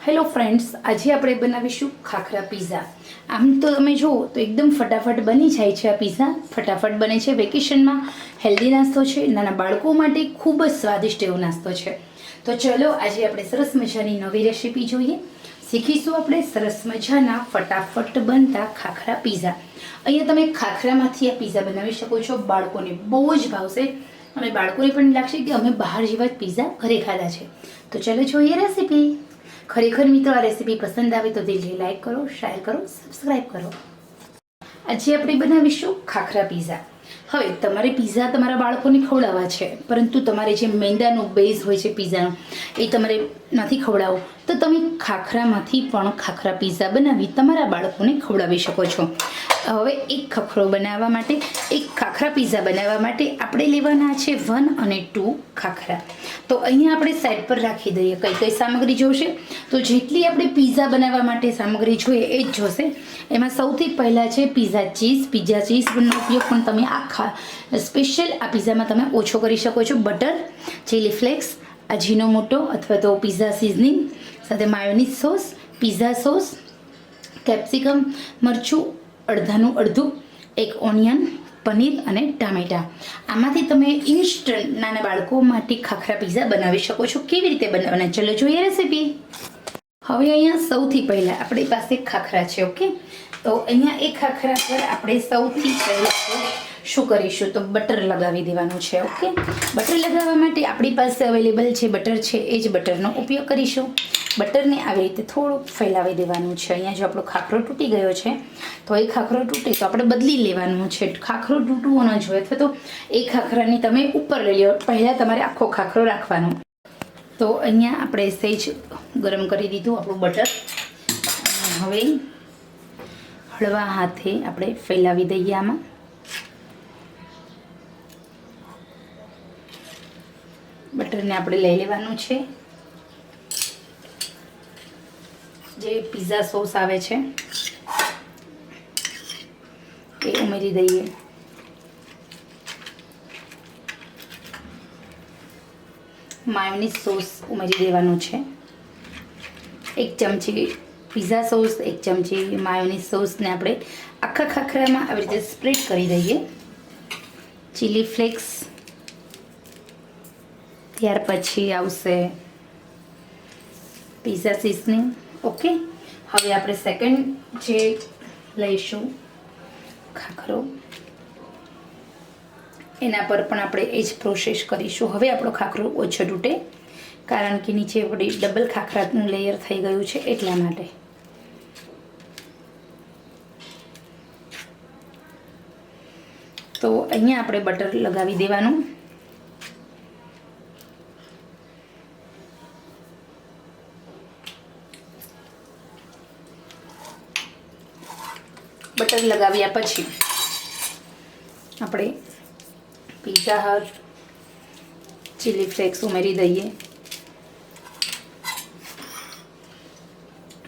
Hello friends, આજે આપણે બનાવીશું ખાખરા પીઝા. આમ તો તમે જુઓ તો એકદમ ફટાફટ બની જાય છે. આ પીઝા ફટાફટ બને છે. વેકેશનમાં હેલ્ધી નાસ્તો છે, નાના બાળકો માટે ખૂબ જ સ્વાદિષ્ટ એવો નાસ્તો છે. તો ચલો આજે આપણે સરસ મજાની નવી રેસીપી જોઈએ. શીખીશું આપણે સરસ મજાના ફટાફટ બનતા ખાખરા પીઝા. અહીંયા તમે ખાખરામાંથી આ પીઝા બનાવી શકો છો. બાળકોને બહુ જ ભાવશે અને બાળકોને પણ લાગશે કે અમે બહાર જેવા જ પીઝા ઘરે ખાધા છે. તો ચલો જોઈએ રેસીપી. ખરેખર મિત્રો આ રેસીપી પસંદ આવે તો દિલથી લાઈક કરો, શેર કરો, સબસ્ક્રાઈબ કરો. આજે આપણે બનાવીશું ખાખરા પીઝા. હવે તમારે પીઝા તમારા બાળકોને ખવડાવવા છે, પરંતુ તમારે જે મેંદાનો બેઝ હોય છે પીઝાનો એ તમારે નથી ખવડાવો તો તમે ખાખરામાંથી પણ ખાખરા પીઝા બનાવી તમારા બાળકોને ખવડાવી શકો છો. હવે એક ખાખરા પીઝા બનાવવા માટે આપણે લેવાના છે 1 અને 2 ખાખરા. તો અહીંયા આપણે સાઈડ પર રાખી દઈએ. કઈ કઈ સામગ્રી જોશે તો જેટલી આપણે પીઝા બનાવવા માટે સામગ્રી જોઈએ એ જ જોશે. એમાં સૌથી પહેલાં છે પીઝા ચીઝ. પીઝા ચીઝનો ઉપયોગ પણ તમે સ્પેશિયલ આ પીઝામાં તમે ઓછો કરી શકો છો. બટર, ચીલી ફ્લેક્સ, અજીનોમોટો અથવા તો પીઝા સિઝનિંગ, સાથે mayonnaise sauce, pizza sauce, capsicum, મરચું અડધાનું અડધું, એક ઓનિયન, પનીર અને ટામેટાં. આમાંથી તમે ઇન્સ્ટન્ટ નાના બાળકો માટે ખાખરા પીઝા બનાવી શકો છો. કેવી રીતે બનાવવાના ચલો જોઈએ રેસીપી. હવે અહીંયા સૌથી પહેલાં આપણી પાસે ખાખરા છે. ઓકે, તો અહીંયા એક ખાખરા પર આપણે સૌથી પહેલાં શું કરીશું તો બટર લગાવી દેવાનું છે. ઓકે, બટર લગાવવા માટે આપણી પાસે અવેલેબલ જે બટર છે એ જ બટરનો ઉપયોગ કરીશું. બટરને આવી રીતે થોડુંક ફેલાવી દેવાનું છે. અહીંયા જો આપણો ખાખરો તૂટી ગયો છે તો એ ખાખરો તૂટે તો આપણે બદલી લેવાનું છે. ખાખરો તૂટવો ન જોઈએ અથવા તો એ ખાખરાની તમે ઉપર લઈ લો. પહેલાં તમારે આખો ખાખરો રાખવાનો. તો અહીંયા આપણે સહેજ ગરમ કરી દીધું આપણું બટર. હવે હળવા હાથે આપણે ફેલાવી દઈએ. આમાં બટરને આપણે લઈ લેવાનું છે. જે પીઝા સોસ આવે છે એ ઉમેરી દઈએ. માયોનીઝ સોસ ઉમેરી દેવાનું છે. 1 ચમચી પીઝા સોસ, 1 ચમચી માયોનીઝ સોસને આપણે આખા ખાખરામાં આવી રીતે સ્પ્રેડ કરી દઈએ. ચીલી ફ્લેક્સ, ત્યાર પછી આવશે પીઝા સિઝનિંગ. ઓકે, હવે આપણે સેકન્ડ જે લઈશું ખાખરો એના પર પણ આપણે એ જ પ્રોસેસ કરીશું. હવે આપણો ખાખરો ઓછો તૂટે કારણ કે નીચે આપણી ડબલ ખાખરાનું લેયર થઈ ગયું છે એટલા માટે. તો અહીંયા આપણે બટર લગાવી દેવાનું. બટર લગાવ્યા પછી આપણે પીઝા હટ ચીલી ફ્લેક્સ ઉમેરી દઈએ.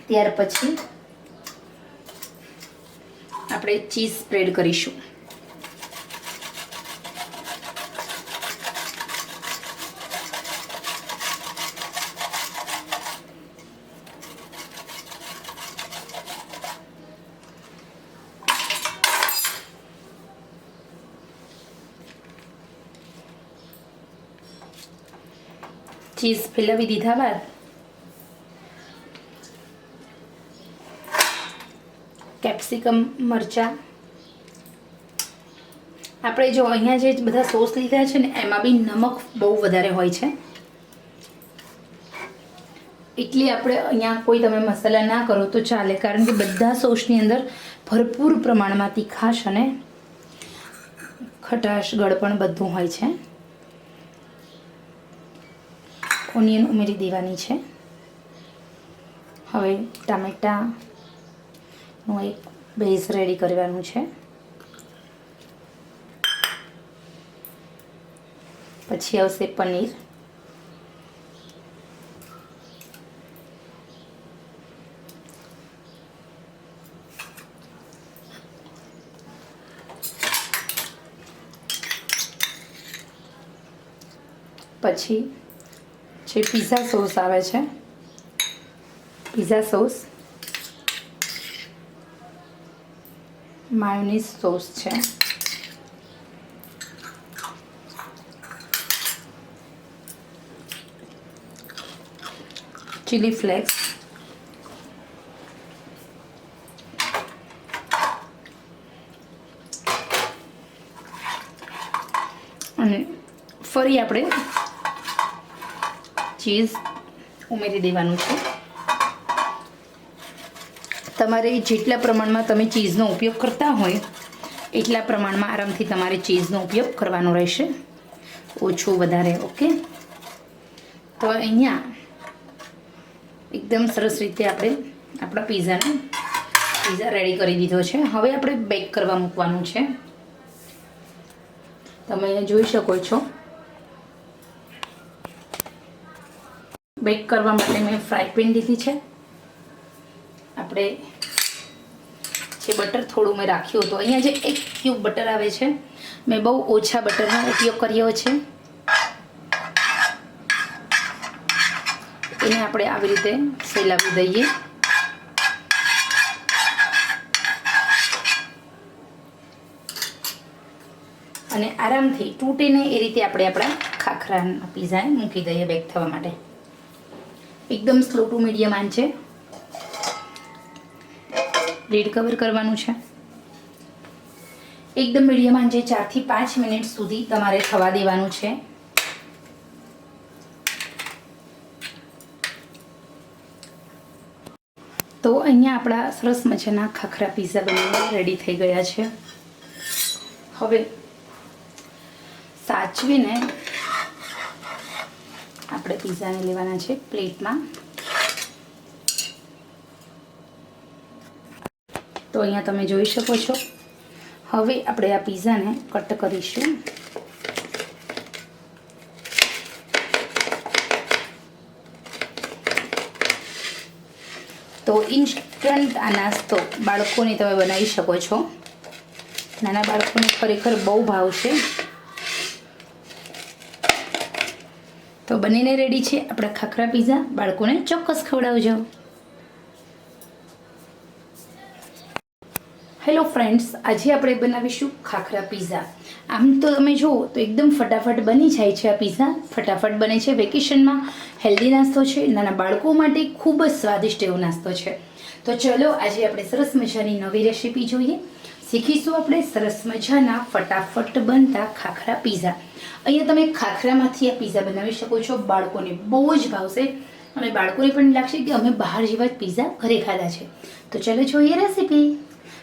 ત્યાર પછી આપણે ચીઝ સ્પ્રેડ કરીશું. ચીઝ ફેલાવી દીધા બાદ કેપ્સિકમ, મરચાં. આપણે જો અહીંયા જે બધા સોસ લીધા છે ને એમાં બી નમક બહુ વધારે હોય છે એટલે આપણે અહીંયા કોઈ તમે મસાલા ના કરો તો ચાલે, કારણ કે બધા સોસની અંદર ભરપૂર પ્રમાણમાં તીખાશ અને ખટાશ, ગળપણ બધું હોય છે. ઓનિયન ઉમેરી દેવાની છે. હવે ટામેટાનું એક બેઝ રેડી કરવાનું છે. પછી આવશે પનીર. પછી જે પીઝા સોસ આવે છે પિઝા સોસ, માયોનીઝ સોસ છે, ચીલી ફ્લેક્સ, અને ફરી આપણે ચીઝ ઉમેરી દેવાનું છે. તમારે જેટલા પ્રમાણમાં તમે ચીઝનો ઉપયોગ કરતા હોય એટલા પ્રમાણમાં આરામથી તમારે ચીઝનો ઉપયોગ કરવાનો રહેશે, ઓછું વધારે. ઓકે, તો અહીંયા એકદમ સરસ રીતે આપણે આપણા પિઝા રેડી કરી દીધો છે. હવે આપણે બેક કરવા મૂકવાનું છે. તમે અહીંયા જોઈ શકો છો, બેક કરવા માટે મેં ફ્રાય પેન લીધી છે. આપણે જે બટર થોડું મેં રાખ્યું હતું, અહીંયા જે 1 ક્યુબ બટર આવે છે, મેં બહુ ઓછા બટરનો ઉપયોગ કર્યો છે. એને આપણે આવી રીતે ફેલાવી દઈએ. અને આરામથી તૂટે નહીં એ રીતે આપણે આપણા ખાખરાના પિઝાને મૂકી દઈએ બેક થવા માટે. એકદમ સ્લો ટુ મીડિયમ આંચ છે. લીડ કવર કરવાનું છે. એકદમ મીડિયમ આંચે 4 થી 5 મિનિટ સુધી તમારે થવા દેવાનું છે. તો અહીંયા આપણા સરસ મજાના ખાખરા પિઝા બનીને રેડી થઈ ગયા છે. હવે સાચવીને આપણે પિઝાને લેવાના છે પ્લેટમાં. તો અહીંયા તમે જોઈ શકો છો. હવે આપણે આ પિઝાને કટ કરીશું. તો ઇન્સ્ટન્ટ આ નાસ્તો બાળકોને તમે બનાવી શકો છો. નાના બાળકોને ખરેખર બહુ ભાવશે. તો બનીને રેડી છે આપણા ખાખરા પિઝા. બાળકોને ચોક્કસ ખવડાવજો. હેલો ફ્રેન્ડ્સ, આજે આપણે બનાવીશું ખાખરા પિઝા. આમ તો તમે જુઓ તો એકદમ ફટાફટ બની જાય છે. આ પિઝા ફટાફટ બને છે. વેકેશનમાં હેલ્ધી નાસ્તો છે. નાના બાળકો માટે ખૂબ જ સ્વાદિષ્ટ એવો નાસ્તો છે. તો ચલો આજે આપણે સરસ મજાની નવી રેસીપી જોઈએ. શીખીશું આપણે સરસ મજાના ફટાફટ બનતા ખાખરા પિઝા. અહીંયા તમે ખાખરામાંથી આ પિઝા બનાવી શકો છો. બાળકોને બહુ જ ભાવશે અને બાળકોને પણ લાગશે કે અમે બહાર જેવા જ પિઝા ઘરે ખાધા છે. તો ચલો જોઈએ રેસીપી.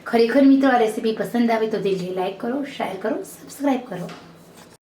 ખરેખર મિત્રો આ રેસીપી પસંદ આવે તો દિલથી લાઈક કરો, શેર કરો, સબસ્ક્રાઈબ કરો.